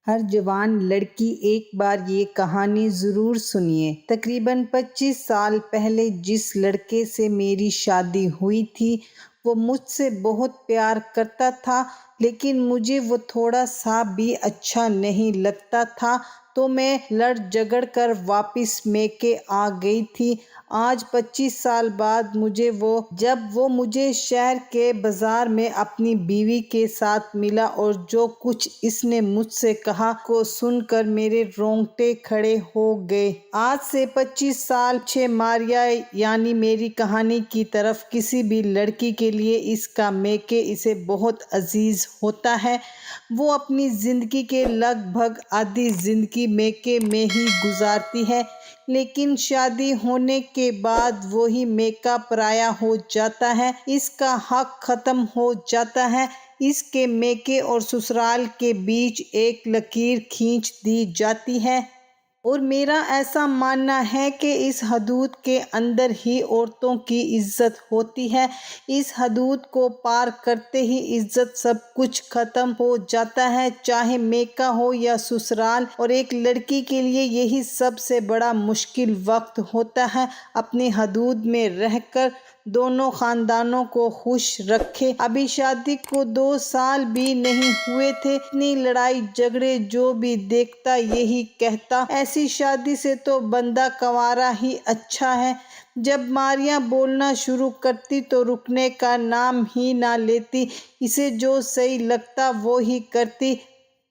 ہر جوان لڑکی ایک بار یہ کہانی ضرور سنیے۔ تقریباً 25 سال پہلے جس لڑکے سے میری شادی ہوئی تھی وہ مجھ سے بہت پیار کرتا تھا، لیکن مجھے وہ تھوڑا سا بھی اچھا نہیں لگتا تھا، تو میں لڑ جھگڑ کر واپس میکے آ گئی تھی۔ آج 25 سال بعد جب وہ مجھے شہر کے بازار میں اپنی بیوی کے ساتھ ملا اور جو کچھ اس نے مجھ سے کہا کو سن کر میرے رونگٹے کھڑے ہو گئے۔ آج سے 25 سال پیچھے ماریا یعنی میری کہانی کی طرف کسی بھی لڑکی کے لیے اس کا میکے اسے بہت عزیز ہوتا ہے۔ وہ اپنی زندگی کے لگ بھگ آدھی زندگی میکے میں ہی گزارتی ہے، لیکن شادی ہونے کے بعد وہی میکہ پرایا ہو جاتا ہے، اس کا حق ختم ہو جاتا ہے، اس کے میکے اور سسرال کے بیچ ایک لکیر کھینچ دی جاتی ہے۔ اور میرا ایسا ماننا ہے کہ اس حدود کے اندر ہی عورتوں کی عزت ہوتی ہے، اس حدود کو پار کرتے ہی عزت سب کچھ ختم ہو جاتا ہے، چاہے میکہ ہو یا سسرال۔ اور ایک لڑکی کے لیے یہی سب سے بڑا مشکل وقت ہوتا ہے، اپنی حدود میں رہ کر دونوں خاندانوں کو خوش رکھے۔ ابھی شادی کو 2 سال بھی نہیں ہوئے تھے، اتنی لڑائی جھگڑے، جو بھی دیکھتا یہی کہتا ایسی شادی سے تو بندہ کنوارا ہی اچھا ہے۔ جب ماریا بولنا شروع کرتی تو رکنے کا نام ہی نہ لیتی، اسے جو صحیح لگتا وہی کرتی۔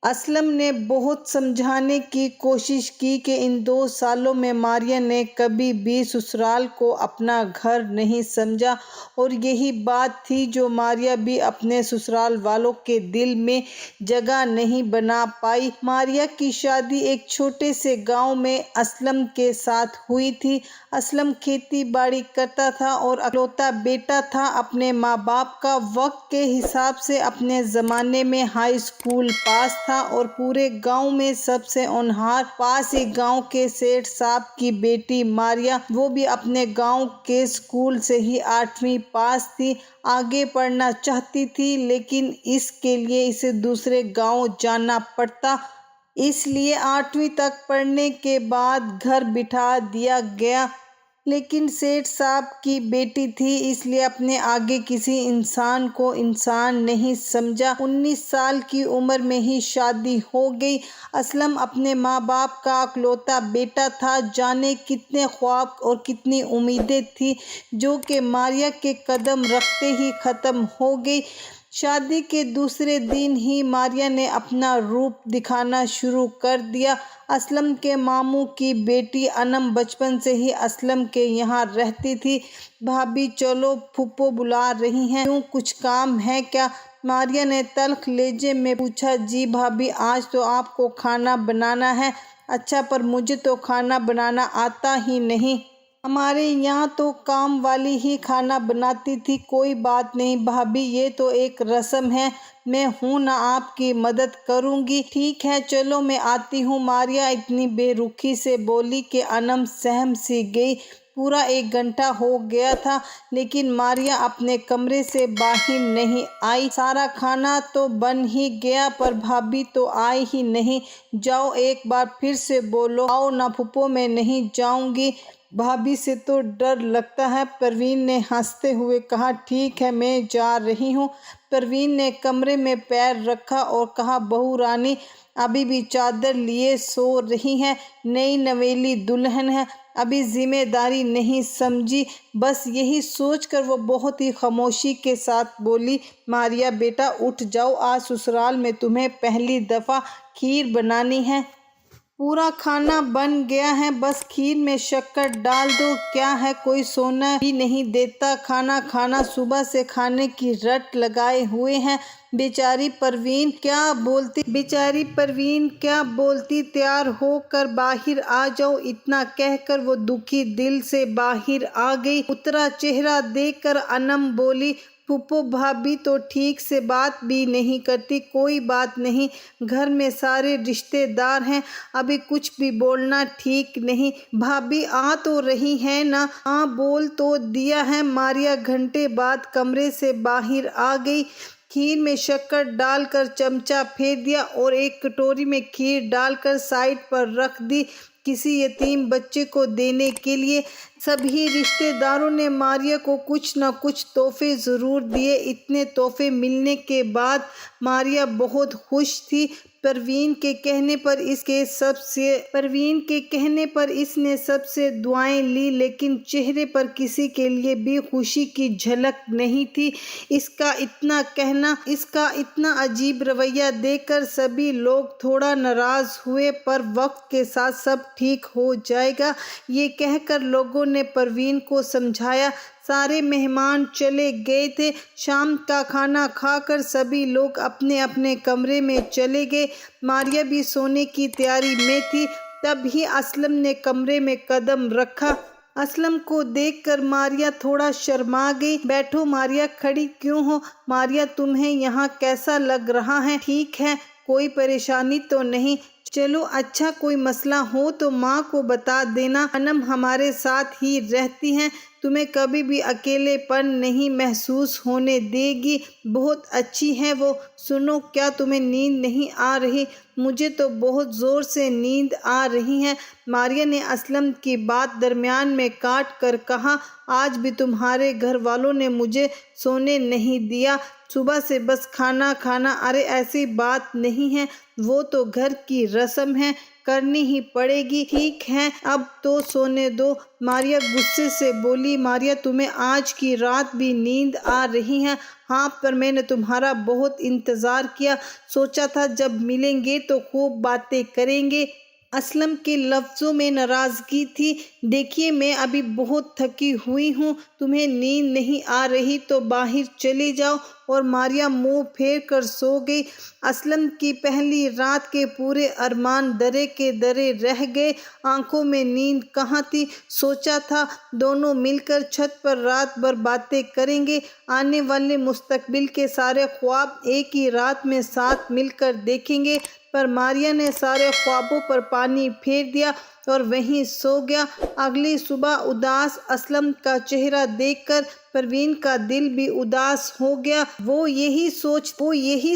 اسلم نے بہت سمجھانے کی کوشش کی کہ ان 2 سالوں میں ماریا نے کبھی بھی سسرال کو اپنا گھر نہیں سمجھا، اور یہی بات تھی جو ماریا بھی اپنے سسرال والوں کے دل میں جگہ نہیں بنا پائی۔ ماریا کی شادی ایک چھوٹے سے گاؤں میں اسلم کے ساتھ ہوئی تھی۔ اسلم کھیتی باڑی کرتا تھا اور اکلوتا بیٹا تھا اپنے ماں باپ کا۔ وقت کے حساب سے اپنے زمانے میں ہائی اسکول پاس تھا اور پورے گاؤں میں سب سے ہونہار۔ پاس ہی گاؤں کے سیٹھ صاحب کی بیٹی ماریا، وہ بھی اپنے گاؤں کے اسکول سے ہی 8ویں پاس تھی۔ آگے پڑھنا چاہتی تھی، لیکن اس کے لیے اسے دوسرے گاؤں جانا پڑتا، اس لیے 8ویں تک پڑھنے کے بعد گھر بٹھا دیا گیا۔ لیکن سیٹھ صاحب کی بیٹی تھی، اس لیے اپنے آگے کسی انسان کو انسان نہیں سمجھا۔ 19 سال کی عمر میں ہی شادی ہو گئی۔ اسلم اپنے ماں باپ کا اکلوتا بیٹا تھا، جانے کتنے خواب اور کتنی امیدیں تھیں جو کہ ماریا کے قدم رکھتے ہی ختم ہو گئی۔ شادی کے دوسرے دن ہی ماریا نے اپنا روپ دکھانا شروع کر دیا۔ اسلم کے ماموں کی بیٹی انم بچپن سے ہی اسلم کے یہاں رہتی تھی۔ بھابھی چلو، پھوپھو بلا رہی ہیں، کیوں کچھ کام ہے کیا؟ ماریا نے تلخ لہجے میں پوچھا۔ جی بھابھی، آج تو آپ کو کھانا بنانا ہے۔ اچھا، پر مجھے تو کھانا بنانا آتا ہی نہیں۔ ہمارے یہاں تو کام والی ہی کھانا بناتی تھی۔ کوئی بات نہیں بھابھی، یہ تو ایک رسم ہے، میں ہوں نا آپ کی مدد کروں گی۔ ٹھیک ہے، چلو میں آتی ہوں، ماریا اتنی بے رخی سے بولی کہ انم سہم سی گئی۔ پورا 1 گھنٹہ ہو گیا تھا، لیکن ماریا اپنے کمرے سے باہر نہیں آئی۔ سارا کھانا تو بن ہی گیا، پر بھابھی تو آئی ہی نہیں۔ جاؤ، ایک بار پھر سے بولو، آؤ نا پھوپھو، میں نہیں جاؤں گی، بھابھی سے تو ڈر لگتا ہے۔ پروین نے ہنستے ہوئے کہا، ٹھیک ہے، میں جا رہی ہوں۔ پروین نے کمرے میں پیر رکھا اور کہا، بہو رانی ابھی بھی چادر لیے سو رہی ہیں، نئی نویلی دلہن ہے، ابھی ذمہ داری نہیں سمجھی؟ بس یہی سوچ کر وہ بہت ہی خاموشی کے ساتھ بولی، ماریا بیٹا اٹھ جاؤ، آج سسرال میں تمہیں پہلی دفعہ کھیر بنانی ہے۔ پورا کھانا بن گیا ہے، بس کھیر میں شکر ڈال دو۔ کیا ہے، کوئی سونا بھی نہیں دیتا کھانا کھانا، صبح سے کھانے کی رٹ لگائے ہوئے ہیں۔ بیچاری پروین کیا بولتی، تیار ہو کر باہر آ جاؤ، اتنا کہہ کر وہ دکھی دل سے باہر آ گئی۔ اترا چہرہ دیکھ کر انم بولی، پھوپھو بھابھی تو ٹھیک سے بات بھی نہیں کرتی۔ کوئی بات نہیں، گھر میں سارے رشتے دار ہیں، ابھی کچھ بھی بولنا ٹھیک نہیں۔ بھابھی آ تو رہی ہیں نا؟ ہاں، بول تو دیا ہے۔ ماریا گھنٹے بعد کمرے سے باہر آ گئی۔ کھیر میں شکر ڈال کر چمچہ پھیر دیا اور ایک کٹوری میں کھیر ڈال کر سائڈ پر رکھ دی کسی یتیم بچے کو دینے کے لیے۔ سبھی رشتہ داروں نے ماریا کو کچھ نہ کچھ تحفے ضرور دیے۔ اتنے تحفے ملنے کے بعد ماریا بہت خوش تھی۔ پروین کے کہنے پر اس نے سب سے دعائیں لی، لیکن چہرے پر کسی کے لیے بھی خوشی کی جھلک نہیں تھی۔ اس کا اتنا عجیب رویہ دیکھ کر سبھی لوگ تھوڑا ناراض ہوئے، پر وقت کے ساتھ سب ٹھیک ہو جائے گا یہ کہہ کر لوگوں نے پروین کو سمجھایا۔ سارے مہمان چلے گئے تھے۔ شام کا کھانا کھا کر سبھی لوگ اپنے اپنے کمرے میں چلے گئے۔ ماریا بھی سونے کی تیاری میں تھی، تب ہی اسلم نے کمرے میں قدم رکھا۔ اسلم کو دیکھ کر ماریا تھوڑا شرما گئی۔ بیٹھو ماریا، کھڑی کیوں ہو؟ ماریا، تمہیں یہاں کیسا لگ رہا ہے؟ ٹھیک ہے، کوئی پریشانی تو نہیں؟ چلو اچھا، کوئی مسئلہ ہو تو ماں کو بتا دینا، انم ہمارے ساتھ ہی رہتی ہیں، تمہیں کبھی بھی اکیلے پن نہیں محسوس ہونے دے گی، بہت اچھی ہے وہ۔ سنو، کیا تمہیں نیند نہیں آ رہی؟ مجھے تو بہت زور سے نیند آ رہی ہے، ماریا نے اسلم کی بات درمیان میں کاٹ کر کہا۔ آج بھی تمہارے گھر والوں نے مجھے سونے نہیں دیا، صبح سے بس کھانا کھانا۔ ارے ایسی بات نہیں ہے، وہ تو گھر کی رسم ہے، کرنی ہی پڑے گی۔ ٹھیک ہے، اب تو سونے دو، ماریا غصے سے بولی۔ ماریا، تمہیں آج کی رات بھی نیند آ رہی ہے؟ ہاں، پر میں نے تمہارا بہت انتظار کیا، سوچا تھا جب ملیں گے تو خوب باتیں کریں گے۔ اسلم کے لفظوں میں ناراضگی تھی۔ دیکھیے، میں ابھی بہت تھکی ہوئی ہوں، تمہیں نیند نہیں آ رہی تو باہر چلے جاؤ، اور ماریا منہ پھیر کر سو گئی۔ اسلم کی پہلی رات کے پورے ارمان درے کے درے رہ گئے، آنکھوں میں نیند کہاں تھی۔ سوچا تھا دونوں مل کر چھت پر رات بھر باتیں کریں گے، آنے والے مستقبل کے سارے خواب ایک ہی رات میں ساتھ مل کر دیکھیں گے، پر ماریا نے سارے خوابوں پر پانی پھیر دیا اور وہیں سو گیا۔ اگلی صبح اداس اسلم کا چہرہ دیکھ کر پروین کا دل بھی اداس ہو گیا۔ وہ یہی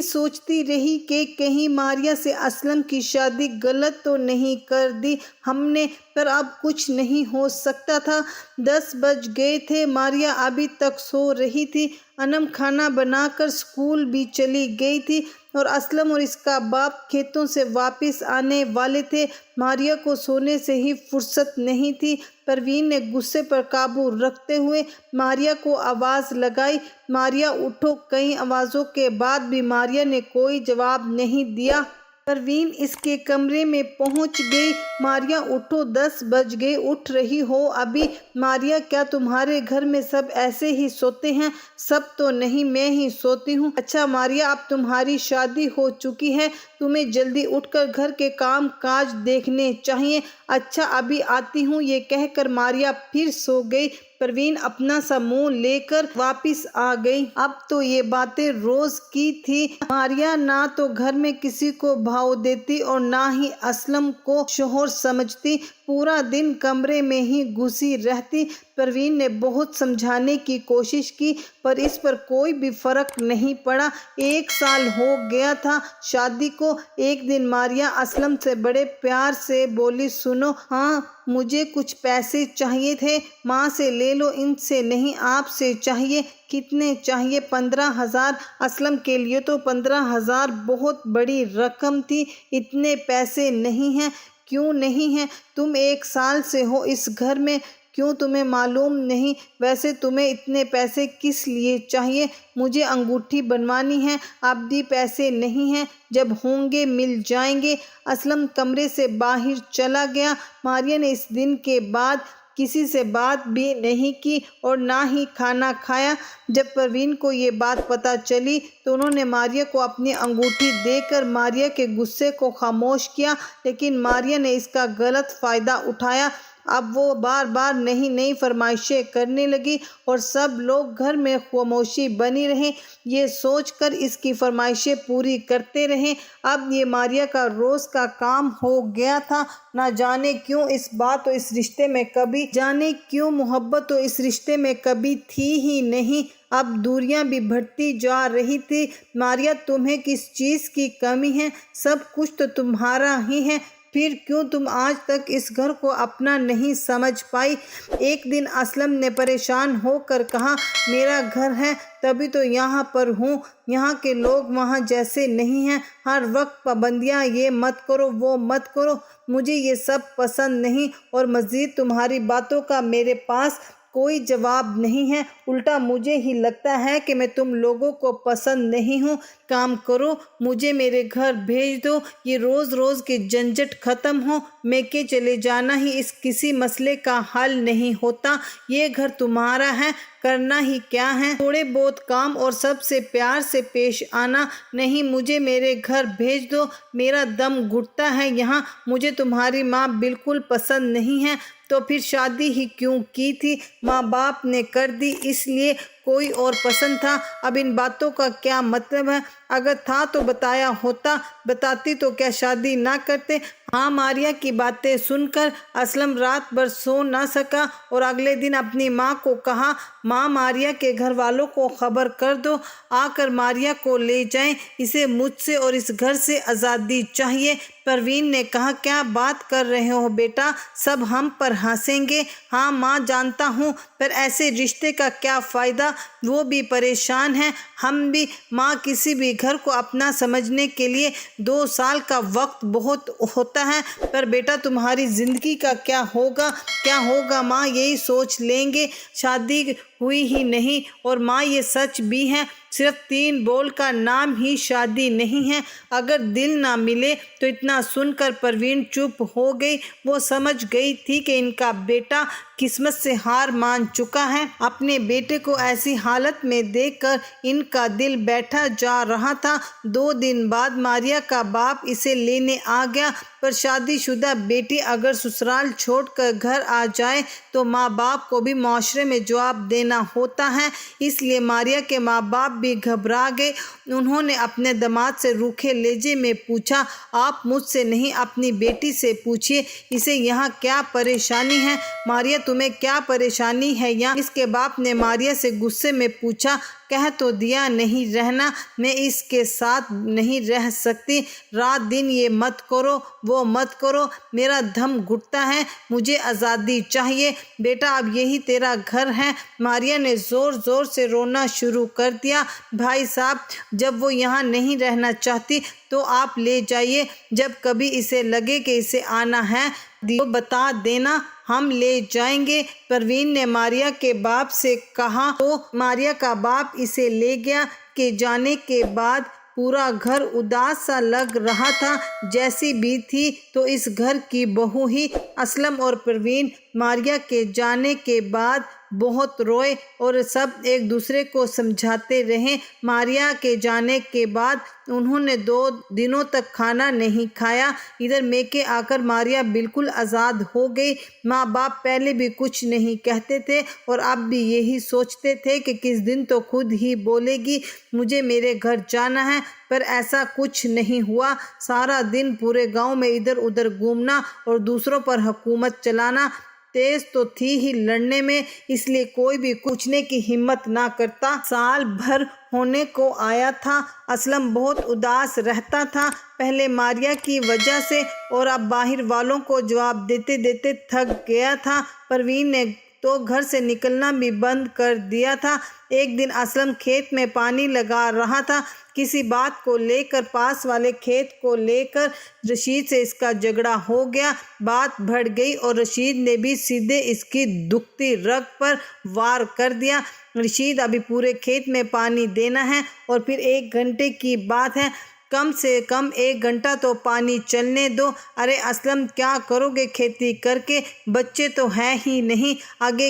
سوچتی رہی کہ کہیں ماریا سے اسلم کی شادی غلط تو نہیں کر دی ہم نے، پر اب کچھ نہیں ہو سکتا تھا۔ 10 بج گئے تھے، ماریا ابھی تک سو رہی تھی۔ انم کھانا بنا کر اسکول بھی چلی گئی تھی اور اسلم اور اس کا باپ کھیتوں سے واپس آنے والے تھے۔ ماریا کو سونے سے ہی فرصت نہیں تھی۔ پروین نے غصے پر قابو رکھتے ہوئے ماریا کو آواز لگائی، ماریا اٹھو۔ کئی آوازوں کے بعد بھی ماریا نے کوئی جواب نہیں دیا۔ پروین اس کے کمرے میں پہنچ گئی۔ ماریا اٹھو، 10 بج گئے، اٹھ رہی ہو ابھی؟ ماریا، کیا تمہارے گھر میں سب ایسے ہی سوتے ہیں؟ سب تو نہیں، میں ہی سوتی ہوں۔ اچھا ماریا، اب تمہاری شادی ہو چکی ہے، تمہیں جلدی اٹھ کر گھر کے کام کاج دیکھنے چاہیے۔ اچھا ابھی آتی ہوں، یہ کہہ کر ماریا پھر سو گئی۔ پروین اپنا سا منہ لے کر واپس آ گئی۔ اب تو یہ باتیں روز کی تھی۔ ماریا نہ تو گھر میں کسی کو بھاؤ دیتی اور نہ ہی اسلم کو شوہر سمجھتی، پورا دن کمرے میں ہی گھسی رہتی۔ پروین نے بہت سمجھانے کی کوشش کی، پر اس پر کوئی بھی فرق نہیں پڑا۔ 1 سال ہو گیا تھا شادی کو۔ ایک دن ماریا اسلم سے بڑے پیار سے بولی، سنو، ہاں مجھے کچھ پیسے چاہیے تھے، ماں سے لے لو، ان سے نہیں آپ سے چاہیے۔ کتنے چاہیے؟ 15,000۔ اسلم کے لیے تو 15,000 بہت بڑی رقم تھی۔ اتنے پیسے نہیں ہیں۔ کیوں نہیں ہیں؟ تم 1 سال سے ہو اس گھر میں، کیوں تمہیں معلوم نہیں؟ ویسے تمہیں اتنے پیسے کس لیے چاہیے؟ مجھے انگوٹھی بنوانی ہے، اب بھی پیسے نہیں ہیں، جب ہوں گے مل جائیں گے۔ اسلم کمرے سے باہر چلا گیا۔ ماریا نے اس دن کے بعد کسی سے بات بھی نہیں کی اور نہ ہی کھانا کھایا۔ جب پروین کو یہ بات پتہ چلی تو انہوں نے ماریا کو اپنی انگوٹھی دے کر ماریا کے غصے کو خاموش کیا، لیکن ماریا نے اس کا غلط فائدہ اٹھایا۔ اب وہ بار بار نئی نئی فرمائشیں کرنے لگی اور سب لوگ گھر میں خاموشی بنی رہے، یہ سوچ کر اس کی فرمائشیں پوری کرتے رہے۔ اب یہ ماریا کا روز کا کام ہو گیا تھا۔ نہ جانے کیوں اس بات و اس رشتے میں کبھی جانے کیوں محبت و اس رشتے میں کبھی تھی ہی نہیں، اب دوریاں بھی بڑھتی جا رہی تھی۔ ماریا، تمہیں کس چیز کی کمی ہے؟ سب کچھ تو تمہارا ہی ہے، پھر کیوں تم آج تک اس گھر کو اپنا نہیں سمجھ پائی؟ ایک دن اسلم نے پریشان ہو کر کہا، میرا گھر ہے تبھی تو یہاں پر ہوں، یہاں کے لوگ وہاں جیسے نہیں ہیں، ہر وقت پابندیاں، یہ مت کرو وہ مت کرو، مجھے یہ سب پسند نہیں، اور مزید تمہاری باتوں کا میرے پاس کوئی جواب نہیں ہے، الٹا مجھے ہی لگتا ہے کہ میں تم لوگوں کو پسند نہیں ہوں۔ کام کرو، مجھے میرے گھر بھیج دو، یہ روز روز کے جھنجٹ ختم ہو، میں کے چلے جانا ہی اس کسی مسئلے کا حل نہیں ہوتا، یہ گھر تمہارا ہے، کرنا ہی کیا ہے، تھوڑے بہت کام اور سب سے پیار سے پیش آنا۔ نہیں، مجھے میرے گھر بھیج دو، میرا دم گھٹتا ہے یہاں، مجھے تمہاری ماں بالکل پسند نہیں ہے، تو پھر شادی ہی کیوں کی تھی؟ ماں باپ نے کر دی اس لیے کوئی اور پسند تھا؟ اب ان باتوں کا کیا مطلب ہے؟ اگر تھا تو بتایا ہوتا، بتاتی تو کیا شادی نہ کرتے؟ ہاں، ماریا کی باتیں سن کر اسلم رات بھر سو نہ سکا اور اگلے دن اپنی ماں کو کہا، ماں، ماریا کے گھر والوں کو خبر کر دو، آ کر ماریا کو لے جائیں، اسے مجھ سے اور اس گھر سے آزادی چاہیے۔ پروین نے کہا، کیا بات کر رہے ہو بیٹا، سب ہم پر ہنسیں گے۔ ہاں ماں، جانتا ہوں، پر ایسے رشتے کا کیا فائدہ، وہ بھی پریشان ہیں، ہم بھی۔ ماں، کسی بھی گھر کو اپنا سمجھنے کے لیے 2 سال کا وقت بہت ہوتا ہے، پر بیٹا تمہاری زندگی کا کیا ہوگا ماں، یہی سوچ لیں گے، شادی ہوئی ہی نہیں۔ اور ماں، یہ سچ بھی ہے، صرف 3 بول کا نام ہی شادی نہیں ہے، اگر دل نہ ملے تو۔ اتنا سن کر پروین چپ ہو گئی، وہ سمجھ گئی تھی کہ ان کا بیٹا قسمت سے ہار مان چکا ہے۔ اپنے بیٹے کو ایسی حالت میں دیکھ کر ان کا دل بیٹھا جا رہا تھا۔ 2 دن بعد ماریا کا باپ اسے لینے آ گیا، پر شادی شدہ بیٹی اگر سسرال چھوڑ کر گھر آ جائے تو ماں باپ کو بھی معاشرے میں جواب دینا ہوتا ہے، اس لیے ماریا کے ماں باپ بھی گھبرا گئے۔ انہوں نے اپنے داماد سے روکھے لہجے میں پوچھا، آپ مجھ سے نہیں اپنی بیٹی سے پوچھیے، اسے یہاں کیا پریشانی ہے؟ ماریا، تمہیں کیا پریشانی ہے یہاں؟ اس کے باپ نے ماریا سے غصے میں پوچھا، کہہ تو دیا نہیں رہنا، میں اس کے ساتھ نہیں رہ سکتی، رات دن یہ مت کرو وہ مت کرو، میرا دم گھٹتا ہے، مجھے آزادی چاہیے۔ بیٹا، اب یہی تیرا گھر ہے۔ ماریا نے زور زور سے رونا شروع کر دیا۔ بھائی صاحب، جب وہ یہاں نہیں رہنا چاہتی تو آپ لے جائیے، جب کبھی اسے لگے کہ اسے آنا ہے تو بتا دینا، ہم لے جائیں گے، پروین نے ماریا کے باپ سے کہا۔ تو ماریا کا باپ اسے لے گیا کہ جانے کے بعد پورا گھر اداس سا لگ رہا تھا، جیسی بھی تھی تو اس گھر کی بہو ہی۔ اسلم اور پروین ماریا کے جانے کے بعد بہت روئے اور سب ایک دوسرے کو سمجھاتے رہے۔ ماریا کے جانے کے بعد انہوں نے 2 دنوں تک کھانا نہیں کھایا۔ ادھر میکے آ کر ماریا بالکل آزاد ہو گئی۔ ماں باپ پہلے بھی کچھ نہیں کہتے تھے اور اب بھی یہی سوچتے تھے کہ کس دن تو خود ہی بولے گی، مجھے میرے گھر جانا ہے، پر ایسا کچھ نہیں ہوا۔ سارا دن پورے گاؤں میں ادھر ادھر گھومنا اور دوسروں پر حکومت چلانا، تیز تو تھی ہی لڑنے میں، اس لیے کوئی بھی پوچھنے کی ہمت نہ کرتا۔ سال بھر ہونے کو آیا تھا، اسلم بہت اداس رہتا تھا، پہلے ماریا کی وجہ سے اور اب باہر والوں کو جواب دیتے دیتے تھک گیا تھا۔ پروین نے تو گھر سے نکلنا بھی بند کر دیا تھا۔ ایک دن اسلم کھیت میں پانی لگا رہا تھا، کسی بات کو لے کر پاس والے کھیت کو لے کر رشید سے اس کا جھگڑا ہو گیا، بات بڑھ گئی اور رشید نے بھی سیدھے اس کی دکھتی رگ پر وار کر دیا۔ رشید، ابھی پورے کھیت میں پانی دینا ہے اور پھر 1 گھنٹے کی بات ہے، کم سے کم 1 گھنٹہ تو پانی چلنے دو۔ ارے اسلم، کیا کرو گے کھیتی کر کے، بچے تو ہیں ہی نہیں، آگے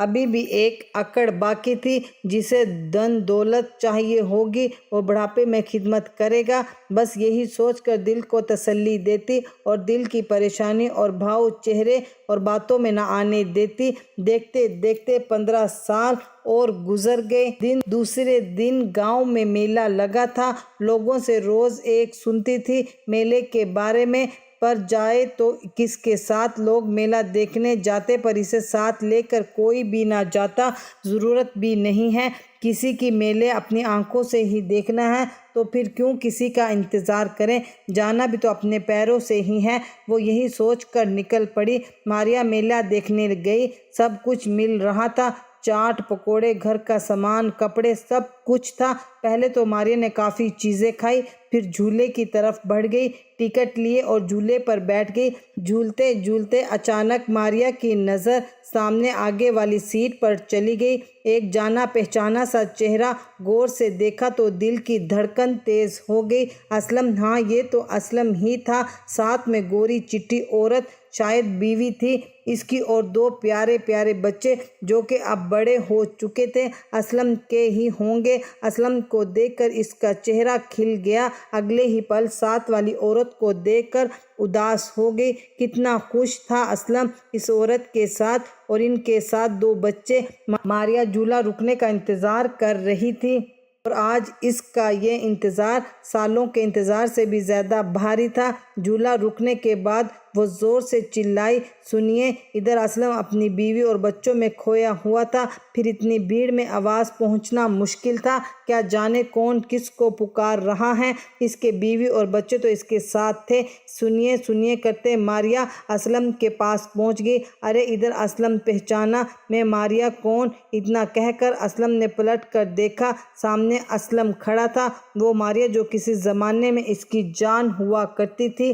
ابھی بھی ایک اکڑ باقی تھی، جسے دن دولت چاہیے ہوگی وہ بڑھاپے میں خدمت کرے گا۔ بس یہی سوچ کر دل کو تسلی دیتی اور دل کی پریشانی اور بھاؤ چہرے اور باتوں میں نہ آنے دیتی۔ دیکھتے دیکھتے 15 سال اور گزر گئے۔ دوسرے دن گاؤں میں میلہ لگا تھا۔ لوگوں سے روز ایک سنتی تھی میلے کے بارے میں، پر جائے تو کس کے ساتھ لوگ میلہ دیکھنے جاتے، پر اسے ساتھ لے کر کوئی بھی نہ جاتا۔ ضرورت بھی نہیں ہے کسی کی، میلے اپنی آنکھوں سے ہی دیکھنا ہے تو پھر کیوں کسی کا انتظار کریں، جانا بھی تو اپنے پیروں سے ہی ہے۔ وہ یہی سوچ کر نکل پڑی۔ ماریا میلہ دیکھنے گئی۔ سب کچھ مل رہا تھا، چاٹ پکوڑے، گھر کا سامان، کپڑے، سب کچھ تھا۔ پہلے تو ماریا نے کافی چیزیں کھائی، پھر جھولے کی طرف بڑھ گئی، ٹکٹ لیے اور جھولے پر بیٹھ گئی۔ جھولتے جھولتے اچانک ماریا کی نظر سامنے آگے والی سیٹ پر چلی گئی۔ ایک جانا پہچانا سا چہرہ غور سے دیکھا تو دل کی دھڑکن تیز ہو گئی۔ اسلم! ہاں، یہ تو اسلم ہی تھا، ساتھ میں گوری چٹی عورت، شاید بیوی تھی اس کی، اور 2 پیارے پیارے بچے جو کہ اب بڑے ہو چکے تھے، اسلم کے ہی ہوں گے۔ اسلم کو دیکھ کر اس کا چہرہ کھل گیا۔ اگلے ہی پل ساتھ والی عورت کو دیکھ کر اداس ہو گئی۔ کتنا خوش تھا اسلم اس عورت کے ساتھ، اور ان کے ساتھ 2 بچے۔ ماریا جھولا رکنے کا انتظار کر رہی تھی، اور آج اس کا یہ انتظار سالوں کے انتظار سے بھی زیادہ بھاری تھا۔ جھولا رکنے کے بعد وہ زور سے چلائی، سنیے! ادھر اسلم اپنی بیوی اور بچوں میں کھویا ہوا تھا۔ پھر اتنی بھیڑ میں آواز پہنچنا مشکل تھا، کیا جانے کون کس کو پکار رہا ہے۔ اس کے بیوی اور بچے تو اس کے ساتھ تھے۔ سنیے سنیے کرتے ماریا اسلم کے پاس پہنچ گئی۔ ارے ادھر اسلم! پہچانا میں ماریا کون؟ اتنا کہہ کر اسلم نے پلٹ کر دیکھا، سامنے اسلم کھڑا تھا، وہ ماریا جو کسی زمانے میں اس کی جان ہوا کرتی تھی،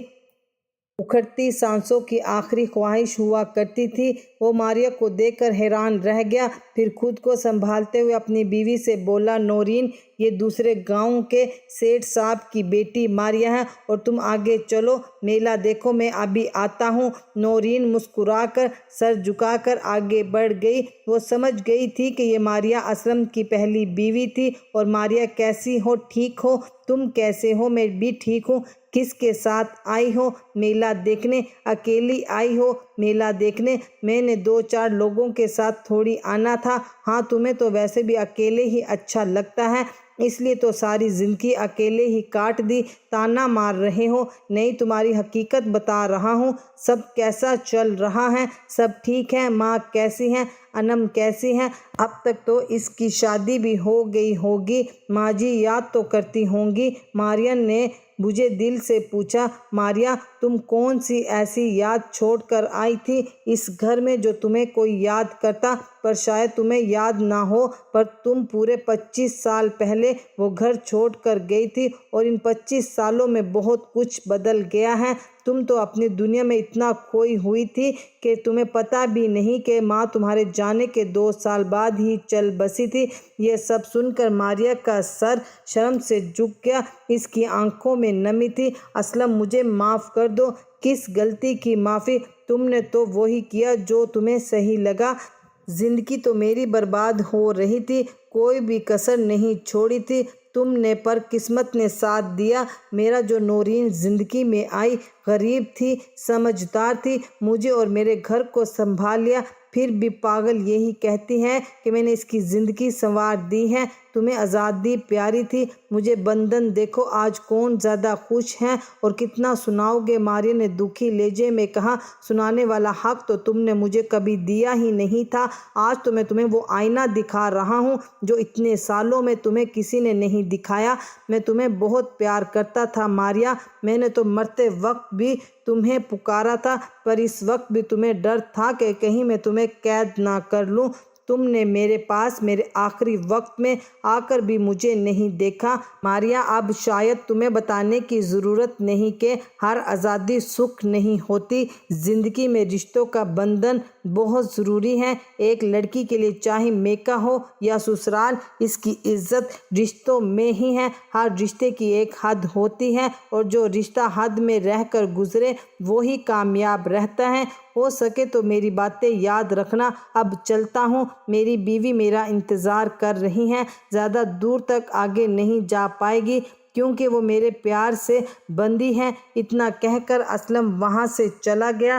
اکھڑتی سانسوں کی آخری خواہش ہوا کرتی تھی۔ وہ ماریا کو دیکھ کر حیران رہ گیا، پھر خود کو سنبھالتے ہوئے اپنی بیوی سے بولا، نورین، یہ دوسرے گاؤں کے سیٹھ صاحب کی بیٹی ماریا ہے، اور تم آگے چلو، میلہ دیکھو، میں ابھی آتا ہوں۔ نورین مسکرا کر سر جھکا کر آگے بڑھ گئی۔ وہ سمجھ گئی تھی کہ یہ ماریا اسلم کی پہلی بیوی تھی۔ اور ماریا، کیسی ہو؟ ٹھیک ہو؟ تم کیسے ہو؟ میں بھی ٹھیک ہوں۔ کس کے ساتھ آئی ہو میلہ دیکھنے؟ اکیلی آئی ہو میلہ دیکھنے؟ میں نے 2-4 لوگوں کے ساتھ تھوڑی آنا تھا۔ ہاں، تمہیں تو ویسے بھی اکیلے ہی اچھا لگتا ہے، اس لیے تو ساری زندگی اکیلے ہی کاٹ دی۔ تانا مار رہے ہو؟ نہیں، تمہاری حقیقت بتا رہا ہوں۔ سب کیسا چل رہا ہے؟ سب ٹھیک ہے؟ ماں کیسی ہے؟ انم کیسی ہے؟ اب تک تو اس کی شادی بھی ہو گئی ہوگی، ماں جی یاد تو کرتی ہوں گی؟ ماریا نے بجھے دل سے پوچھا۔ ماریا، تم کون سی ایسی یاد چھوڑ کر آئی تھی اس گھر میں جو تمہیں کوئی یاد کرتا؟ پر شاید تمہیں یاد نہ ہو، پر تم پورے 25 سال پہلے وہ گھر چھوڑ کر گئی تھی، اور ان 25 سالوں میں بہت کچھ بدل گیا ہے۔ تم تو اپنی دنیا میں اتنا کھوئی ہوئی تھی کہ تمہیں پتہ بھی نہیں کہ ماں تمہارے جانے کے 2 سال بعد ہی چل بسی تھی۔ یہ سب سن کر ماریا کا سر شرم سے جھک گیا، اس کی آنکھوں میں نمی تھی۔ اسلم، مجھے معاف کر دو۔ کس غلطی کی معافی؟ تم نے تو وہی کیا جو تمہیں صحیح لگا۔ زندگی تو میری برباد ہو رہی تھی، کوئی بھی کسر نہیں چھوڑی تھی تم نے، پر قسمت نے ساتھ دیا میرا۔ جو نورین زندگی میں آئی، غریب تھی، سمجھدار تھی، مجھے اور میرے گھر کو سنبھال لیا، پھر بھی پاگل یہی کہتی ہیں کہ میں نے اس کی زندگی سنوار دی ہے۔ تمہیں آزادی پیاری تھی، مجھے بندھن دیکھو آج کون زیادہ خوش ہیں، اور کتنا سناؤ گے؟ ماریا نے دکھی لہجے میں کہا۔ سنانے والا حق تو تم نے مجھے کبھی دیا ہی نہیں تھا۔ آج تو میں تمہیں وہ آئینہ دکھا رہا ہوں جو اتنے سالوں میں تمہیں کسی نے نہیں دکھایا۔ میں تمہیں بہت پیار کرتا تھا ماریا، میں نے تو مرتے وقت بھی تمہیں پکارا تھا، پر اس وقت بھی تمہیں ڈر تھا کہ کہیں میں تمہیں قید نہ کر لوں۔ تم نے میرے پاس میرے آخری وقت میں آ کر بھی مجھے نہیں دیکھا۔ ماریا، اب شاید تمہیں بتانے کی ضرورت نہیں کہ ہر آزادی سکھ نہیں ہوتی۔ زندگی میں رشتوں کا بندھن بہت ضروری ہے۔ ایک لڑکی کے لیے چاہے میکہ ہو یا سسرال، اس کی عزت رشتوں میں ہی ہے۔ ہر رشتے کی ایک حد ہوتی ہے، اور جو رشتہ حد میں رہ کر گزرے وہی کامیاب رہتا ہے۔ ہو سکے تو میری باتیں یاد رکھنا۔ اب چلتا ہوں۔ میری بیوی میرا انتظار کر رہی ہیں، زیادہ دور تک آگے نہیں جا پائے گی کیونکہ وہ میرے پیار سے بندھی ہیں۔ اتنا کہہ کر اسلم وہاں سے چلا گیا۔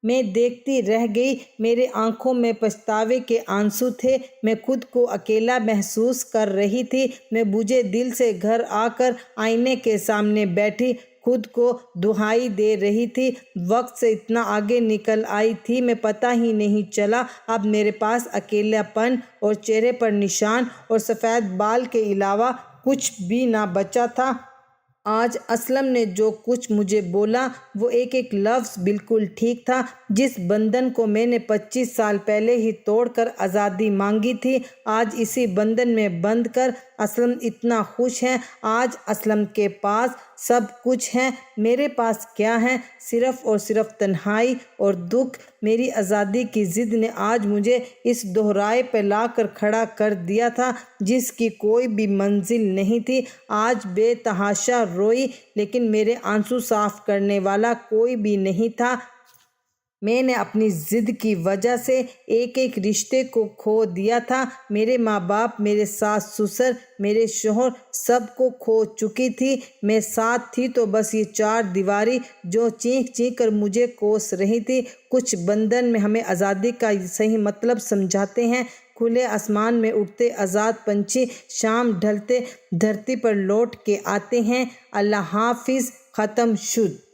میں دیکھتی رہ گئی، میرے آنکھوں میں پچھتاوے کے آنسو تھے، میں خود کو اکیلا محسوس کر رہی تھی۔ میں بجھے دل سے گھر آ کر آئینے کے سامنے بیٹھی، خود کو دہائی دے رہی تھی۔ وقت سے اتنا آگے نکل آئی تھی میں پتہ ہی نہیں چلا۔ اب میرے پاس اکیلا پن اور چہرے پر نشان اور سفید بال کے علاوہ کچھ بھی نہ بچا تھا۔ آج اسلم نے جو کچھ مجھے بولا وہ ایک ایک لفظ بالکل ٹھیک تھا۔ جس بندھن کو میں نے 25 سال پہلے ہی توڑ کر آزادی مانگی تھی، آج اسی بندھن میں بندھ کر اسلم اتنا خوش ہے۔ آج اسلم کے پاس سب کچھ ہے، میرے پاس کیا ہے؟ صرف اور صرف تنہائی اور دکھ۔ میری آزادی کی ضد نے آج مجھے اس دوہرائے پہ لا کر کھڑا کر دیا تھا جس کی کوئی بھی منزل نہیں تھی۔ آج بے تحاشا روئی لیکن میرے آنسو صاف کرنے والا کوئی بھی نہیں تھا۔ میں نے اپنی ضد کی وجہ سے ایک ایک رشتے کو کھو دیا تھا، میرے ماں باپ، میرے ساس سسر، میرے شوہر، سب کو کھو چکی تھی۔ میں ساتھ تھی تو بس یہ چار دیواری جو چینک چینک کر مجھے کوس رہی تھی۔ کچھ بندھن میں ہمیں آزادی کا صحیح مطلب سمجھاتے ہیں۔ کھلے آسمان میں اڑتے آزاد پنچھی شام ڈھلتے دھرتی پر لوٹ کے آتے ہیں۔ اللہ حافظ۔ ختم شد۔